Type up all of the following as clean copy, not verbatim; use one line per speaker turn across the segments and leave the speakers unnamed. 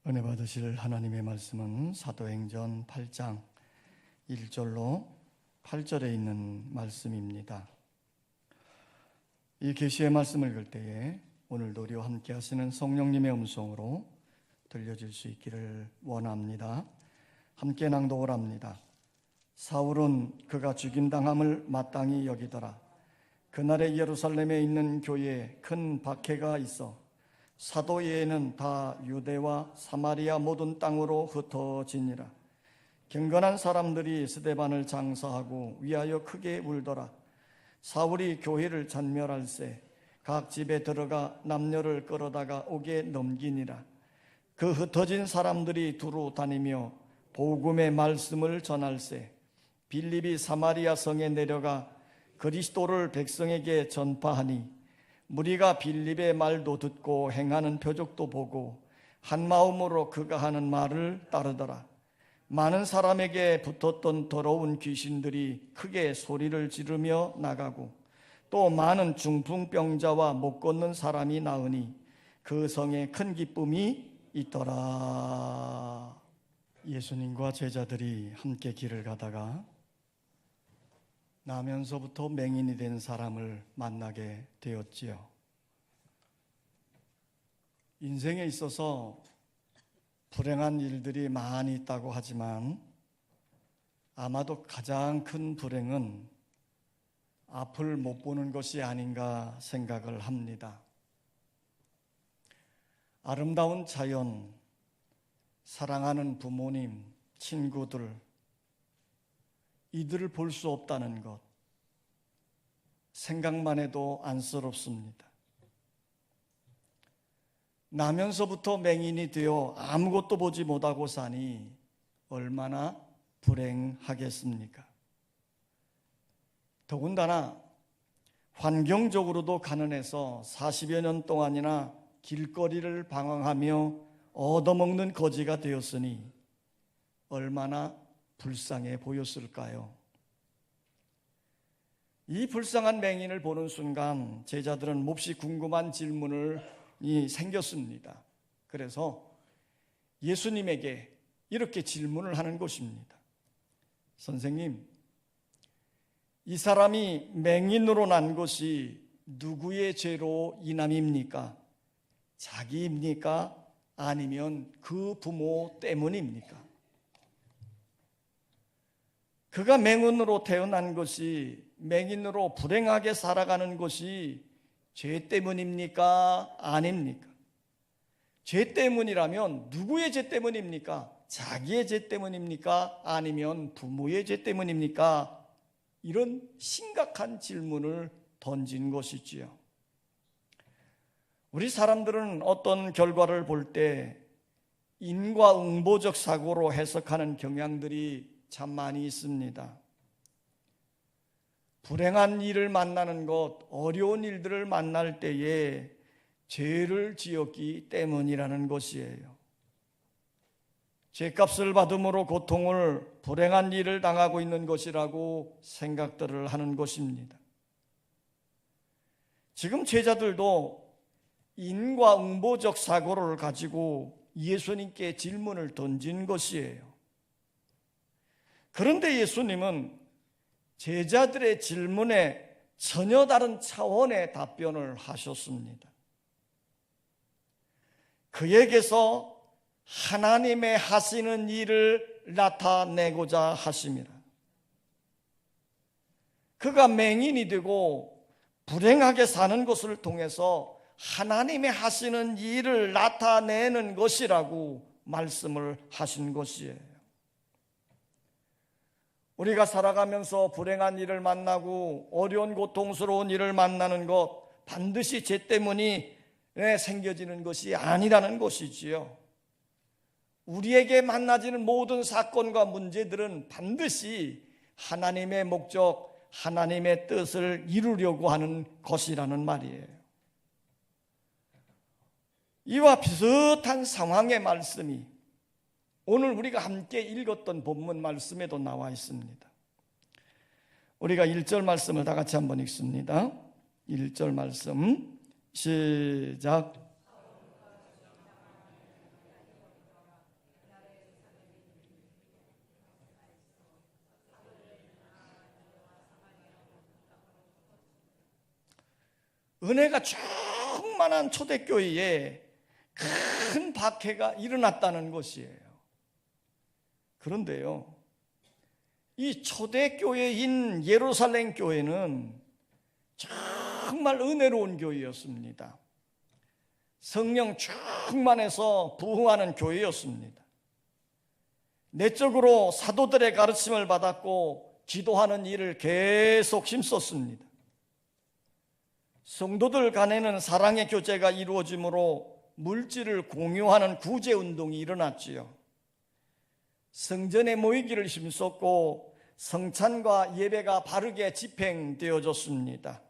은혜 받으실 하나님의 말씀은 사도행전 8장 1절로 8절에 있는 말씀입니다. 이 계시의 말씀을 읽을 때에 오늘도 우리와 함께 하시는 성령님의 음성으로 들려질 수 있기를 원합니다. 함께 낭독을 합니다. 사울은 그가 죽임당함을 마땅히 여기더라. 그날에 예루살렘에 있는 교회에 큰 박해가 있어 사도 외에는 다 유대와 사마리아 모든 땅으로 흩어지니라. 경건한 사람들이 스데반을 장사하고 위하여 크게 울더라. 사울이 교회를 잔멸할세 각 집에 들어가 남녀를 끌어다가 옥에 넘기니라. 그 흩어진 사람들이 두루 다니며 복음의 말씀을 전할세 빌립이 사마리아 성에 내려가 그리스도를 백성에게 전파하니 무리가 빌립의 말도 듣고 행하는 표적도 보고 한 마음으로 그가 하는 말을 따르더라. 많은 사람에게 붙었던 더러운 귀신들이 크게 소리를 지르며 나가고 또 많은 중풍병자와 못 걷는 사람이 나으니 그 성에 큰 기쁨이 있더라. 예수님과 제자들이 함께 길을 가다가 나면서부터 맹인이 된 사람을 만나게 되었지요. 인생에 있어서 불행한 일들이 많이 있다고 하지만 아마도 가장 큰 불행은 앞을 못 보는 것이 아닌가 생각을 합니다. 아름다운 자연, 사랑하는 부모님, 친구들, 이들을 볼 수 없다는 것, 생각만 해도 안쓰럽습니다. 나면서부터 맹인이 되어 아무것도 보지 못하고 사니 얼마나 불행하겠습니까? 더군다나 환경적으로도 가난해서 40여 년 동안이나 길거리를 방황하며 얻어먹는 거지가 되었으니 얼마나 불쌍해 보였을까요? 이 불쌍한 맹인을 보는 순간 제자들은 몹시 궁금한 질문이 생겼습니다. 그래서 예수님에게 이렇게 질문을 하는 것입니다. 선생님, 이 사람이 맹인으로 난 것이 누구의 죄로 인함입니까? 자기입니까? 아니면 그 부모 때문입니까? 그가 맹인으로 태어난 것이, 맹인으로 불행하게 살아가는 것이 죄 때문입니까? 아닙니까? 죄 때문이라면 누구의 죄 때문입니까? 자기의 죄 때문입니까? 아니면 부모의 죄 때문입니까? 이런 심각한 질문을 던진 것이지요. 우리 사람들은 어떤 결과를 볼 때 인과응보적 사고로 해석하는 경향들이 참 많이 있습니다. 불행한 일을 만나는 것, 어려운 일들을 만날 때에 죄를 지었기 때문이라는 것이에요. 죄값을 받음으로 고통을, 불행한 일을 당하고 있는 것이라고 생각들을 하는 것입니다. 지금 제자들도 인과응보적 사고를 가지고 예수님께 질문을 던진 것이에요. 그런데 예수님은 제자들의 질문에 전혀 다른 차원의 답변을 하셨습니다. 그에게서 하나님의 하시는 일을 나타내고자 하심이라. 그가 맹인이 되고 불행하게 사는 것을 통해서 하나님의 하시는 일을 나타내는 것이라고 말씀을 하신 것이에요. 우리가 살아가면서 불행한 일을 만나고 어려운 고통스러운 일을 만나는 것, 반드시 죄 때문에 생겨지는 것이 아니라는 것이지요. 우리에게 만나지는 모든 사건과 문제들은 반드시 하나님의 목적, 하나님의 뜻을 이루려고 하는 것이라는 말이에요. 이와 비슷한 상황의 말씀이 오늘 우리가 함께 읽었던 본문 말씀에도 나와 있습니다. 우리가 1절 말씀을 다 같이 한번 읽습니다. 1절 말씀 시작. 은혜가 충만한 초대교회에 큰 박해가 일어났다는 것이에요. 그런데요, 이 초대교회인 예루살렘 교회는 정말 은혜로운 교회였습니다. 성령 충만해서 부흥하는 교회였습니다. 내적으로 사도들의 가르침을 받았고 기도하는 일을 계속 힘썼습니다. 성도들 간에는 사랑의 교제가 이루어지므로 물질을 공유하는 구제운동이 일어났지요. 성전에 모이기를 힘썼고 성찬과 예배가 바르게 집행되어졌습니다.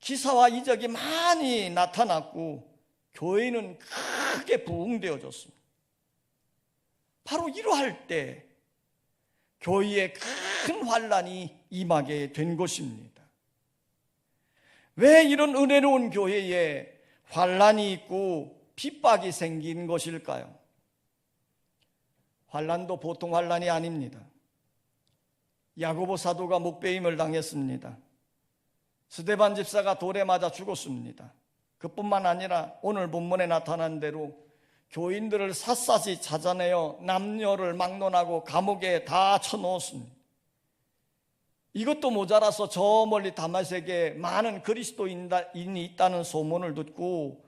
기사와 이적이 많이 나타났고 교회는 크게 부흥되어졌습니다. 바로 이러할 때 교회에 큰 환란이 임하게 된 것입니다. 왜 이런 은혜로운 교회에 환란이 있고 핍박이 생긴 것일까요? 환란도 보통 환란이 아닙니다. 야고보 사도가 목베임을 당했습니다. 스데반 집사가 돌에 맞아 죽었습니다. 그뿐만 아니라 오늘 본문에 나타난 대로 교인들을 샅샅이 찾아내어 남녀를 막론하고 감옥에 다 쳐넣었습니다. 이것도 모자라서 저 멀리 다메섹에 많은 그리스도인이 있다는 소문을 듣고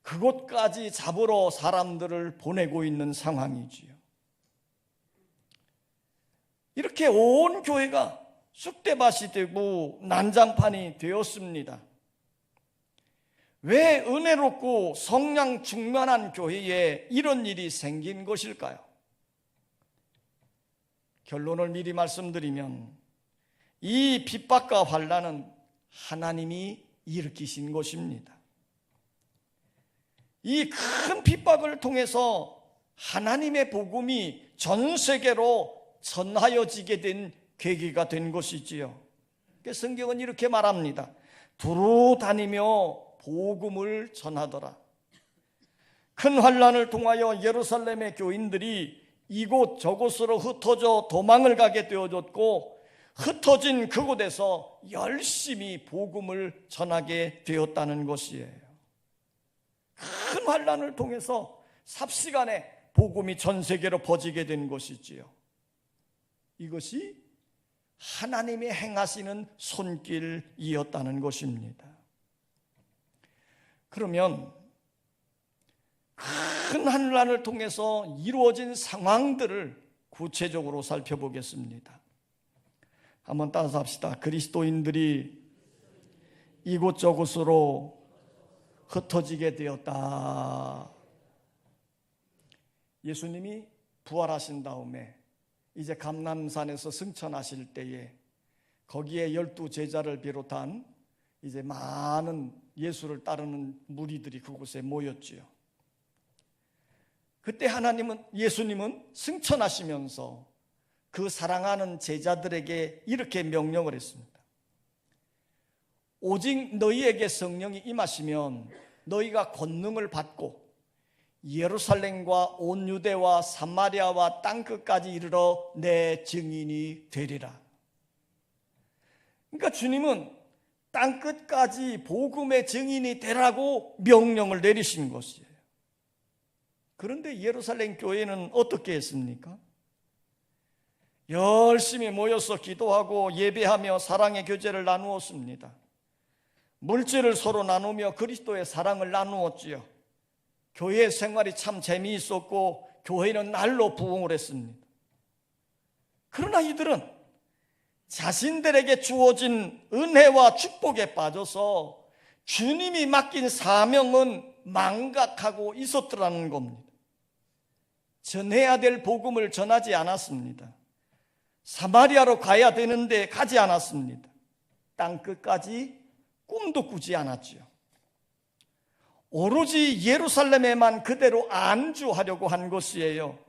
그곳까지 잡으러 사람들을 보내고 있는 상황이지요. 이렇게 온 교회가 쑥대밭이 되고 난장판이 되었습니다. 왜 은혜롭고 성령 충만한 교회에 이런 일이 생긴 것일까요? 결론을 미리 말씀드리면 이 핍박과 환난은 하나님이 일으키신 것입니다. 이 큰 핍박을 통해서 하나님의 복음이 전 세계로 전하여지게 된 계기가 된 것이지요. 성경은 이렇게 말합니다. 두루 다니며 복음을 전하더라. 큰 환난을 통하여 예루살렘의 교인들이 이곳 저곳으로 흩어져 도망을 가게 되어졌고 흩어진 그곳에서 열심히 복음을 전하게 되었다는 것이에요. 큰 환난을 통해서 삽시간에 복음이 전 세계로 퍼지게 된 것이지요. 이것이 하나님이 행하시는 손길이었다는 것입니다. 그러면 큰 환난을 통해서 이루어진 상황들을 구체적으로 살펴보겠습니다. 한번 따라서 합시다. 그리스도인들이 이곳저곳으로 흩어지게 되었다. 예수님이 부활하신 다음에 이제 감람산에서 승천하실 때에 거기에 12 제자를 비롯한 이제 많은 예수를 따르는 무리들이 그곳에 모였지요. 그때 예수님은 승천하시면서 그 사랑하는 제자들에게 이렇게 명령을 했습니다. 오직 너희에게 성령이 임하시면 너희가 권능을 받고 예루살렘과 온 유대와 사마리아와 땅끝까지 이르러 내 증인이 되리라. 그러니까 주님은 땅끝까지 복음의 증인이 되라고 명령을 내리신 것이에요. 그런데 예루살렘 교회는 어떻게 했습니까? 열심히 모여서 기도하고 예배하며 사랑의 교제를 나누었습니다. 물질을 서로 나누며 그리스도의 사랑을 나누었지요. 교회 생활이 참 재미있었고 교회는 날로 부흥을 했습니다. 그러나 이들은 자신들에게 주어진 은혜와 축복에 빠져서 주님이 맡긴 사명은 망각하고 있었더라는 겁니다. 전해야 될 복음을 전하지 않았습니다. 사마리아로 가야 되는데 가지 않았습니다. 땅끝까지 꿈도 꾸지 않았지요. 오로지 예루살렘에만 그대로 안주하려고 한 것이에요.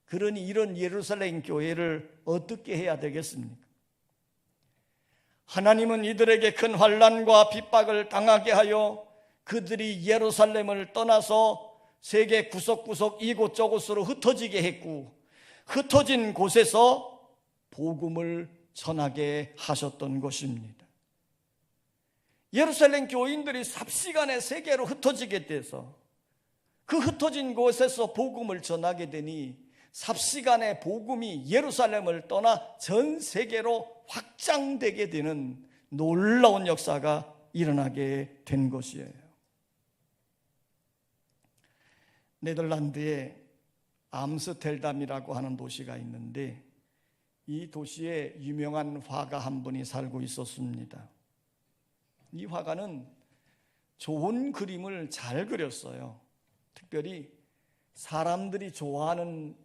그러니 이런 예루살렘 교회를 어떻게 해야 되겠습니까? 하나님은 이들에게 큰 환난과 핍박을 당하게 하여 그들이 예루살렘을 떠나서 세계 구석구석 이곳저곳으로 흩어지게 했고 흩어진 곳에서 복음을 전하게 하셨던 것입니다. 예루살렘 교인들이 삽시간에 세계로 흩어지게 돼서 그 흩어진 곳에서 복음을 전하게 되니 삽시간에 복음이 예루살렘을 떠나 전 세계로 확장되게 되는 놀라운 역사가 일어나게 된 것이에요. 네덜란드에 암스테르담이라고 하는 도시가 있는데 이 도시에 유명한 화가 한 분이 살고 있었습니다. 이 화가는 좋은 그림을 잘 그렸어요. 특별히 사람들이 좋아하는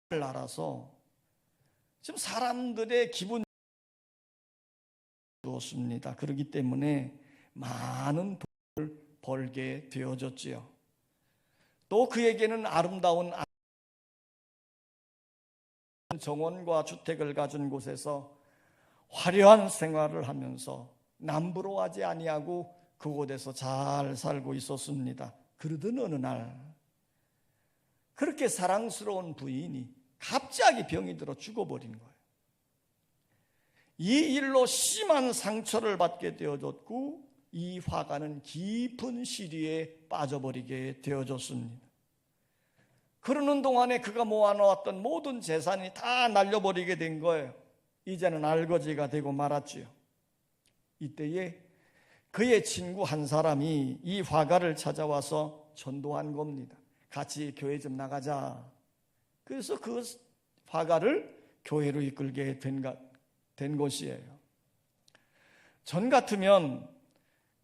그림을 알아서 지금 사람들의 기분이 좋습니다. 그렇기 때문에 많은 돈을 벌게 되어졌지요. 또 그에게는 아름다운 정원과 주택을 가진 곳에서 화려한 생활을 하면서 남부러워하지 아니하고 그곳에서 잘 살고 있었습니다. 그러던 어느 날 그렇게 사랑스러운 부인이 갑자기 병이 들어 죽어버린 거예요. 이 일로 심한 상처를 받게 되어졌고 이 화가는 깊은 시리에 빠져버리게 되어졌습니다. 그러는 동안에 그가 모아놓았던 모든 재산이 다 날려버리게 된 거예요. 이제는 알거지가 되고 말았지요. 이때에 그의 친구 한 사람이 이 화가를 찾아와서 전도한 겁니다. 같이 교회 좀 나가자. 그래서 그 화가를 교회로 이끌게 된 것이에요. 전 같으면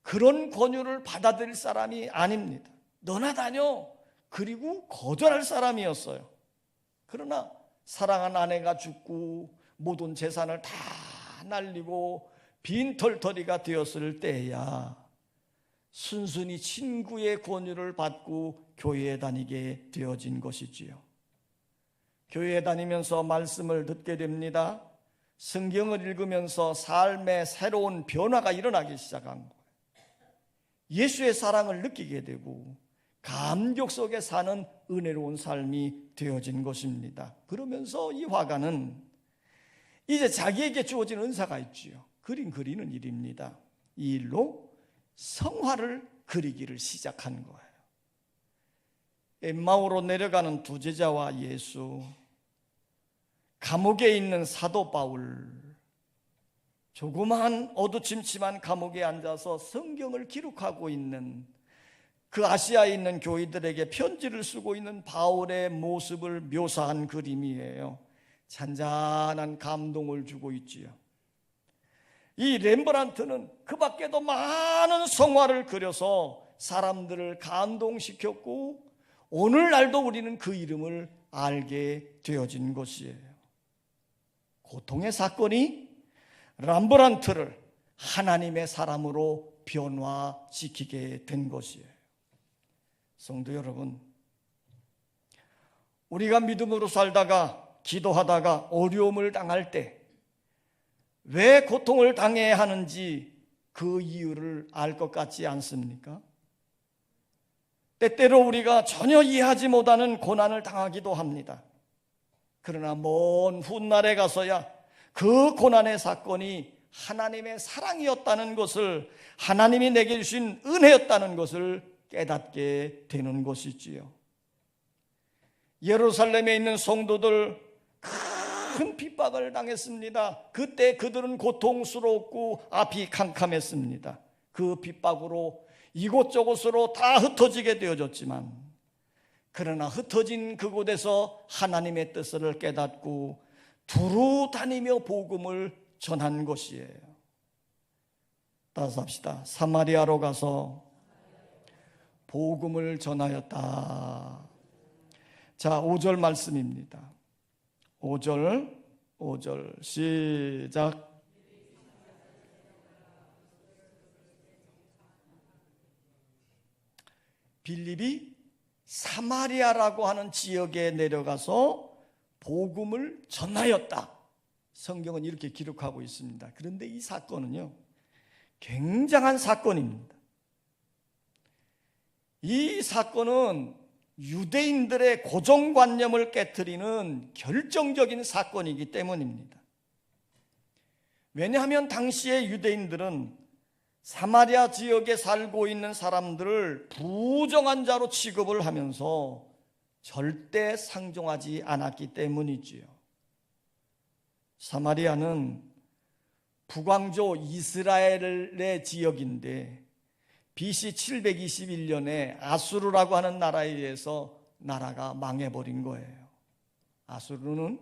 그런 권유를 받아들일 사람이 아닙니다. 너나 다녀. 그리고 거절할 사람이었어요. 그러나 사랑한 아내가 죽고 모든 재산을 다 날리고 빈털터리가 되었을 때야 순순히 친구의 권유를 받고 교회에 다니게 되어진 것이지요. 교회에 다니면서 말씀을 듣게 됩니다. 성경을 읽으면서 삶의 새로운 변화가 일어나기 시작한 거예요. 예수의 사랑을 느끼게 되고 감격 속에 사는 은혜로운 삶이 되어진 것입니다. 그러면서 이 화가는 이제 자기에게 주어진 은사가 있지요. 그림 그리는 일입니다. 이 일로 성화를 그리기를 시작한 거예요. 엠마오로 내려가는 두 제자와 예수, 감옥에 있는 사도 바울, 조그마한 어두침침한 감옥에 앉아서 성경을 기록하고 있는 그 아시아에 있는 교회들에게 편지를 쓰고 있는 바울의 모습을 묘사한 그림이에요. 잔잔한 감동을 주고 있지요. 이 렘브란트는 그 밖에도 많은 성화를 그려서 사람들을 감동시켰고 오늘날도 우리는 그 이름을 알게 되어진 것이에요. 고통의 사건이 렘브란트를 하나님의 사람으로 변화시키게 된 것이에요. 성도 여러분, 우리가 믿음으로 살다가 기도하다가 어려움을 당할 때 왜 고통을 당해야 하는지 그 이유를 알 것 같지 않습니까? 때때로 우리가 전혀 이해하지 못하는 고난을 당하기도 합니다. 그러나 먼 훗날에 가서야 그 고난의 사건이 하나님의 사랑이었다는 것을, 하나님이 내게 주신 은혜였다는 것을 깨닫게 되는 것이지요. 예루살렘에 있는 성도들 큰 핍박을 당했습니다. 그때 그들은 고통스럽고 앞이 캄캄했습니다. 그 핍박으로 이곳저곳으로 다 흩어지게 되어졌지만 그러나 흩어진 그곳에서 하나님의 뜻을 깨닫고 두루 다니며 복음을 전한 것이에요. 따라서 합시다. 사마리아로 가서 복음을 전하였다. 자, 5절 말씀입니다. 5절 시작. 빌립이 사마리아라고 하는 지역에 내려가서 복음을 전하였다. 성경은 이렇게 기록하고 있습니다. 그런데 이 사건은요, 굉장한 사건입니다. 이 사건은 유대인들의 고정관념을 깨트리는 결정적인 사건이기 때문입니다. 왜냐하면 당시의 유대인들은 사마리아 지역에 살고 있는 사람들을 부정한 자로 취급을 하면서 절대 상종하지 않았기 때문이지요. 사마리아는 북왕조 이스라엘의 지역인데 BC 721년에 아수르라고 하는 나라에 의해서 나라가 망해버린 거예요. 아수르는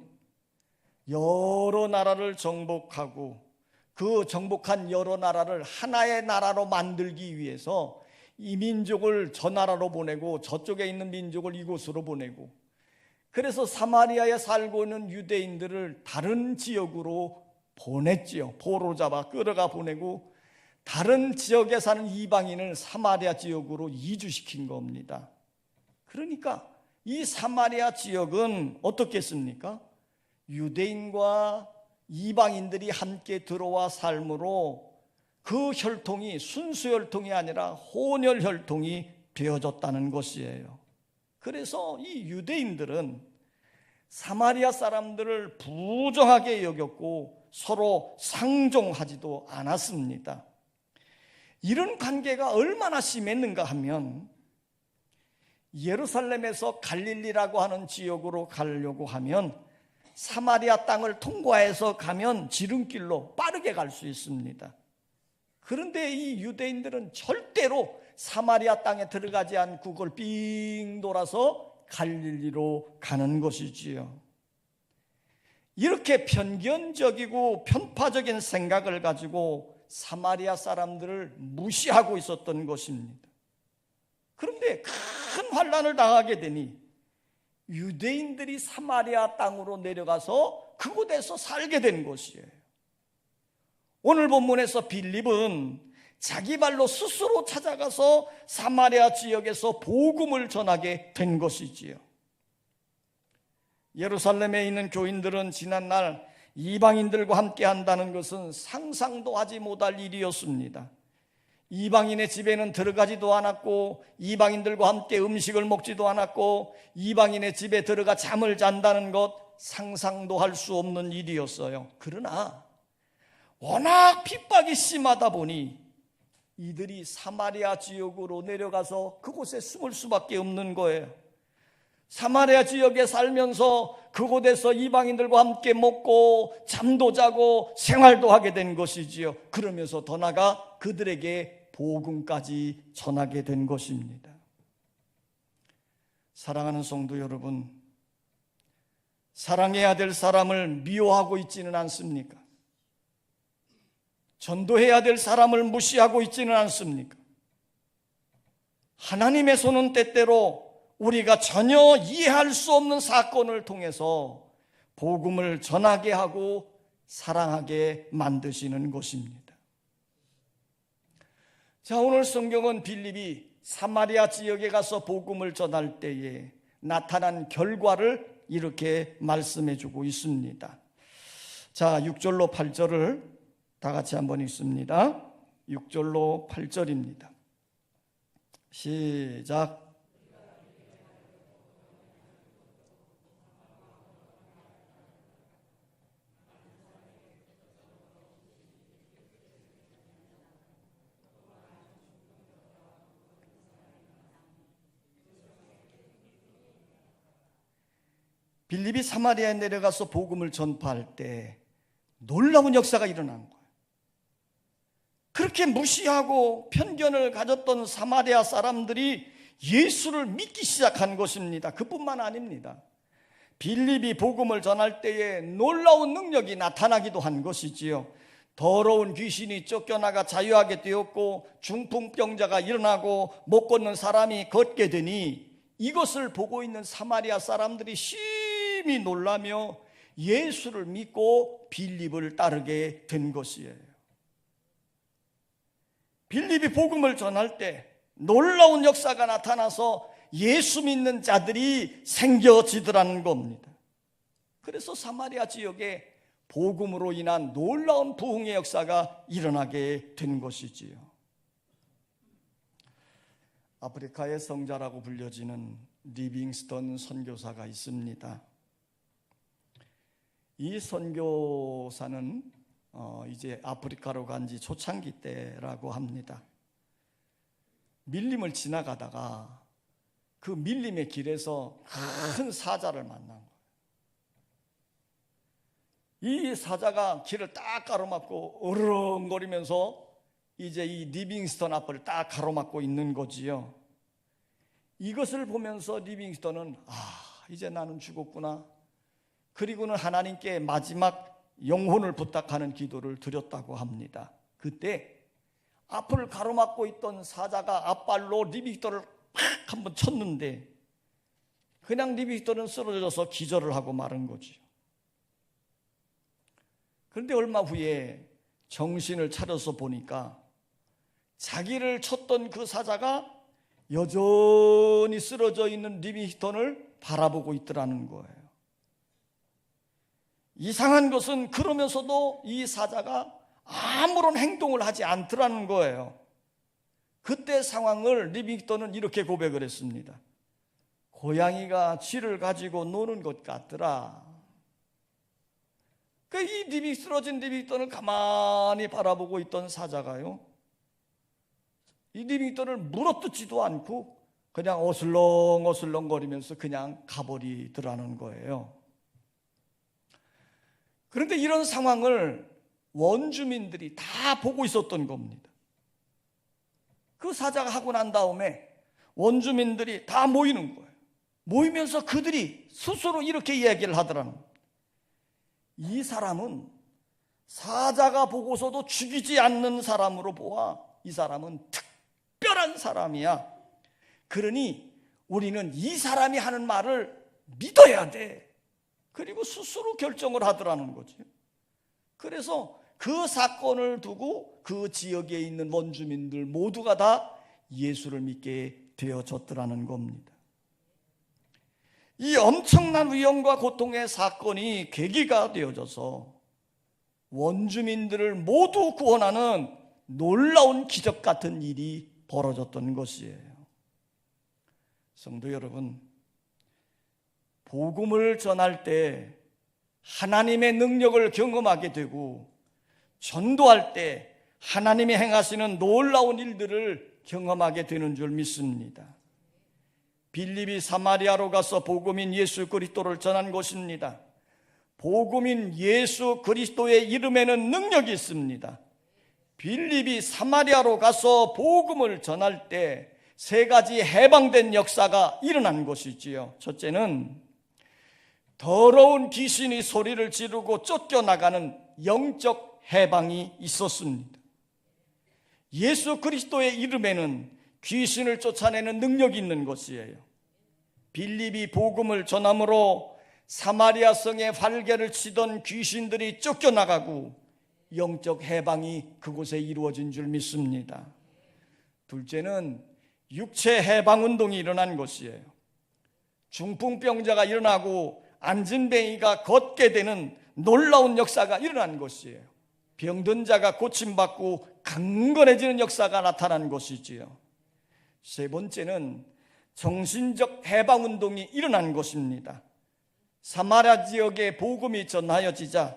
여러 나라를 정복하고 그 정복한 여러 나라를 하나의 나라로 만들기 위해서 이 민족을 저 나라로 보내고 저쪽에 있는 민족을 이곳으로 보내고, 그래서 사마리아에 살고 있는 유대인들을 다른 지역으로 보냈지요. 포로 잡아 끌어가 보내고 다른 지역에 사는 이방인을 사마리아 지역으로 이주시킨 겁니다. 그러니까 이 사마리아 지역은 어떻겠습니까? 유대인과 이방인들이 함께 들어와 삶으로 그 혈통이 순수 혈통이 아니라 혼혈 혈통이 되어졌다는 것이에요. 그래서 이 유대인들은 사마리아 사람들을 부정하게 여겼고 서로 상종하지도 않았습니다. 이런 관계가 얼마나 심했는가 하면 예루살렘에서 갈릴리라고 하는 지역으로 가려고 하면 사마리아 땅을 통과해서 가면 지름길로 빠르게 갈 수 있습니다. 그런데 이 유대인들은 절대로 사마리아 땅에 들어가지 않고 그걸 삥 돌아서 갈릴리로 가는 것이지요. 이렇게 편견적이고 편파적인 생각을 가지고 사마리아 사람들을 무시하고 있었던 것입니다. 그런데 큰 환난을 당하게 되니 유대인들이 사마리아 땅으로 내려가서 그곳에서 살게 된 것이에요. 오늘 본문에서 빌립은 자기 발로 스스로 찾아가서 사마리아 지역에서 복음을 전하게 된 것이지요. 예루살렘에 있는 교인들은 지난날 이방인들과 함께 한다는 것은 상상도 하지 못할 일이었습니다. 이방인의 집에는 들어가지도 않았고 이방인들과 함께 음식을 먹지도 않았고 이방인의 집에 들어가 잠을 잔다는 것 상상도 할 수 없는 일이었어요. 그러나 워낙 핍박이 심하다 보니 이들이 사마리아 지역으로 내려가서 그곳에 숨을 수밖에 없는 거예요. 사마리아 지역에 살면서 그곳에서 이방인들과 함께 먹고 잠도 자고 생활도 하게 된 것이지요. 그러면서 더 나아가 그들에게 복음까지 전하게 된 것입니다. 사랑하는 성도 여러분, 사랑해야 될 사람을 미워하고 있지는 않습니까? 전도해야 될 사람을 무시하고 있지는 않습니까? 하나님의 손은 때때로 우리가 전혀 이해할 수 없는 사건을 통해서 복음을 전하게 하고 사랑하게 만드시는 것입니다. 자, 오늘 성경은 빌립이 사마리아 지역에 가서 복음을 전할 때에 나타난 결과를 이렇게 말씀해 주고 있습니다. 자, 6절로 8절을 다 같이 한번 읽습니다. 6절로 8절입니다. 시작. 빌립이 사마리아에 내려가서 복음을 전파할 때 놀라운 역사가 일어난 거예요. 그렇게 무시하고 편견을 가졌던 사마리아 사람들이 예수를 믿기 시작한 것입니다. 그뿐만 아닙니다. 빌립이 복음을 전할 때에 놀라운 능력이 나타나기도 한 것이지요. 더러운 귀신이 쫓겨나가 자유하게 되었고 중풍병자가 일어나고 못 걷는 사람이 걷게 되니 이것을 보고 있는 사마리아 사람들이 심히 놀라며 예수를 믿고 빌립을 따르게 된 것이에요. 빌립이 복음을 전할 때 놀라운 역사가 나타나서 예수 믿는 자들이 생겨지더라는 겁니다. 그래서 사마리아 지역에 복음으로 인한 놀라운 부흥의 역사가 일어나게 된 것이지요. 아프리카의 성자라고 불려지는 리빙스턴 선교사가 있습니다. 이 선교사는 이제 아프리카로 간 지 초창기 때라고 합니다. 밀림을 지나가다가 그 밀림의 길에서 큰 사자를 만난 거예요. 이 사자가 길을 딱 가로막고 으르렁거리면서 이제 이 리빙스턴 앞을 딱 가로막고 있는 거지요. 이것을 보면서 리빙스턴은 이제 나는 죽었구나. 그리고는 하나님께 마지막 영혼을 부탁하는 기도를 드렸다고 합니다. 그때 앞을 가로막고 있던 사자가 앞발로 리빙스턴을 팍 한번 쳤는데 그냥 리빙스턴은 쓰러져서 기절을 하고 마른 거죠. 그런데 얼마 후에 정신을 차려서 보니까 자기를 쳤던 그 사자가 여전히 쓰러져 있는 리빙스턴을 바라보고 있더라는 거예요. 이상한 것은 그러면서도 이 사자가 아무런 행동을 하지 않더라는 거예요. 그때 상황을 리빙스턴은 이렇게 고백을 했습니다. 고양이가 쥐를 가지고 노는 것 같더라. 이 쓰러진 리빙스턴을 가만히 바라보고 있던 사자가요, 이 리빙스턴을 물어뜯지도 않고 그냥 어슬렁어슬렁 거리면서 그냥 가버리더라는 거예요. 그런데 이런 상황을 원주민들이 다 보고 있었던 겁니다. 그 사자가 하고 난 다음에 원주민들이 다 모이는 거예요. 모이면서 그들이 스스로 이렇게 이야기를 하더라는 거예요. 이 사람은 사자가 보고서도 죽이지 않는 사람으로 보아 이 사람은 특별한 사람이야. 그러니 우리는 이 사람이 하는 말을 믿어야 돼. 그리고 스스로 결정을 하더라는 거죠. 그래서 그 사건을 두고 그 지역에 있는 원주민들 모두가 다 예수를 믿게 되어졌더라는 겁니다. 이 엄청난 위험과 고통의 사건이 계기가 되어져서 원주민들을 모두 구원하는 놀라운 기적 같은 일이 벌어졌던 것이에요. 성도 여러분, 복음을 전할 때 하나님의 능력을 경험하게 되고 전도할 때 하나님이 행하시는 놀라운 일들을 경험하게 되는 줄 믿습니다. 빌립이 사마리아로 가서 복음인 예수 그리스도를 전한 것입니다. 복음인 예수 그리스도의 이름에는 능력이 있습니다. 빌립이 사마리아로 가서 복음을 전할 때 세 가지 해방된 역사가 일어난 것이지요. 첫째는 더러운 귀신이 소리를 지르고 쫓겨나가는 영적 해방이 있었습니다. 예수 그리스도의 이름에는 귀신을 쫓아내는 능력이 있는 것이에요. 빌립이 복음을 전함으로 사마리아 성에 활개를 치던 귀신들이 쫓겨나가고 영적 해방이 그곳에 이루어진 줄 믿습니다. 둘째는 육체 해방 운동이 일어난 것이에요. 중풍병자가 일어나고 안진뱅이가 걷게 되는 놀라운 역사가 일어난 것이에요. 병든 자가 고침받고 강건해지는 역사가 나타난 것이지요. 세 번째는 정신적 해방 운동이 일어난 것입니다. 사마리아 지역에 복음이 전하여지자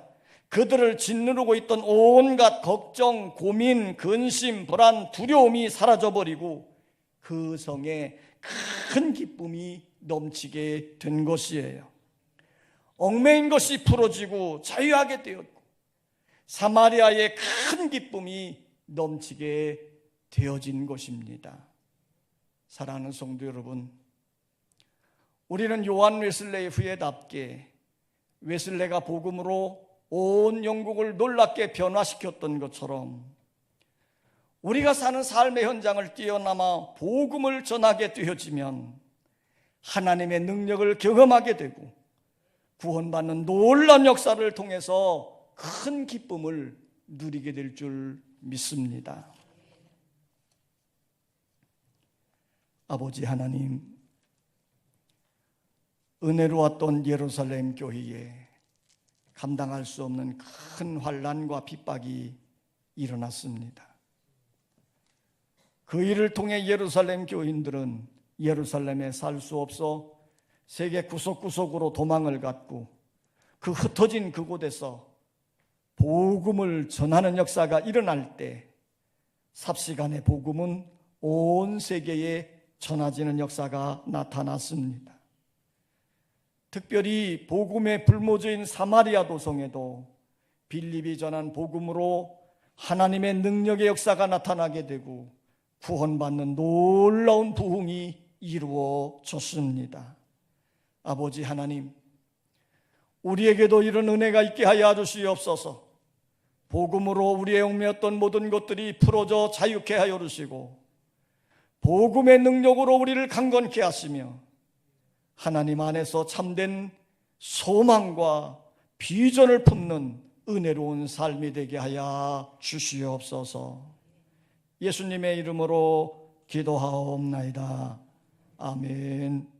그들을 짓누르고 있던 온갖 걱정, 고민, 근심, 불안, 두려움이 사라져버리고 그 성에 큰 기쁨이 넘치게 된 것이에요. 얽매인 것이 풀어지고 자유하게 되었고 사마리아에 큰 기쁨이 넘치게 되어진 것입니다. 사랑하는 성도 여러분, 우리는 요한 웨슬레이 후예답게 웨슬레가 복음으로 온 영국을 놀랍게 변화시켰던 것처럼 우리가 사는 삶의 현장을 뛰어넘어 복음을 전하게 되어지면 하나님의 능력을 경험하게 되고 구원받는 놀라운 역사를 통해서 큰 기쁨을 누리게 될 줄 믿습니다. 아버지 하나님, 은혜로웠던 예루살렘 교회에 감당할 수 없는 큰 환난과 핍박이 일어났습니다. 그 일을 통해 예루살렘 교인들은 예루살렘에 살 수 없어 세계 구석구석으로 도망을 갔고 그 흩어진 그곳에서 복음을 전하는 역사가 일어날 때 삽시간에 복음은 온 세계에 전해지는 역사가 나타났습니다. 특별히 복음의 불모지인 사마리아 도성에도 빌립이 전한 복음으로 하나님의 능력의 역사가 나타나게 되고 구원받는 놀라운 부흥이 이루어졌습니다. 아버지 하나님, 우리에게도 이런 은혜가 있게 하여 주시옵소서. 복음으로 우리의 얽매였던 모든 것들이 풀어져 자유케 하여 주시고 복음의 능력으로 우리를 강건케 하시며 하나님 안에서 참된 소망과 비전을 품는 은혜로운 삶이 되게 하여 주시옵소서. 예수님의 이름으로 기도하옵나이다. 아멘.